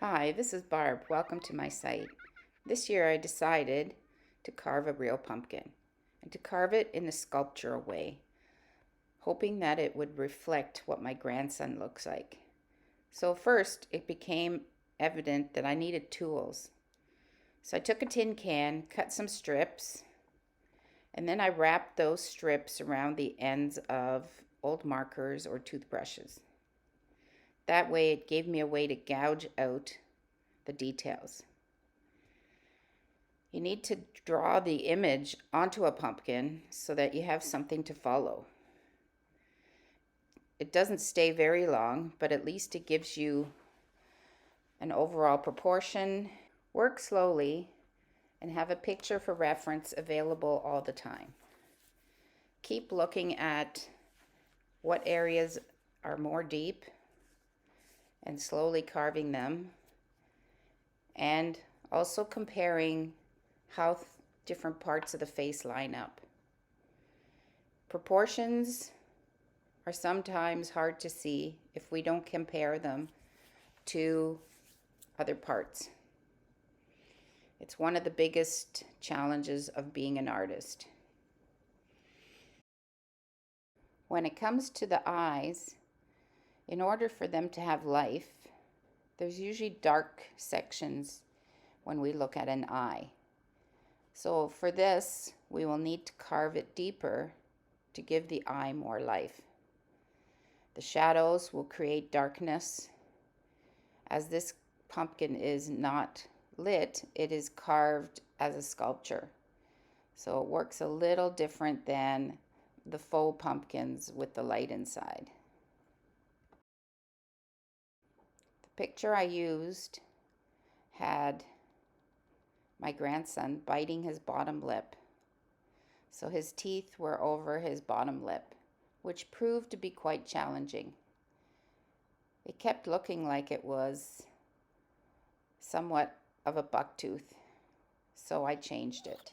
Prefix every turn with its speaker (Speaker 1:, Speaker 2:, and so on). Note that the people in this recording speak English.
Speaker 1: Hi, this is Barb. Welcome to my site. This year I decided to carve a real pumpkin and to carve it in a sculptural way, hoping that it would reflect what my grandson looks like. So first it became evident that I needed tools. So I took a tin can, cut some strips, and then I wrapped those strips around the ends of old markers or toothbrushes. That way it gave me a way to gouge out the details. You need to draw the image onto a pumpkin so that you have something to follow. It doesn't stay very long, but at least it gives you an overall proportion. Work slowly and have a picture for reference available all the time. Keep looking at what areas are more deep and slowly carving them, and also comparing how different parts of the face line up. Proportions are sometimes hard to see if we don't compare them to other parts. It's one of the biggest challenges of being an artist. When it comes to the eyes, in order for them to have life, there's usually dark sections when we look at an eye. So for this, we will need to carve it deeper to give the eye more life. The shadows will create darkness. As this pumpkin is not lit, it is carved as a sculpture. So it works a little different than the faux pumpkins with the light inside. The picture I used had my grandson biting his bottom lip. So his teeth were over his bottom lip, which proved to be quite challenging. It kept looking like it was somewhat of a buck tooth, so I changed it.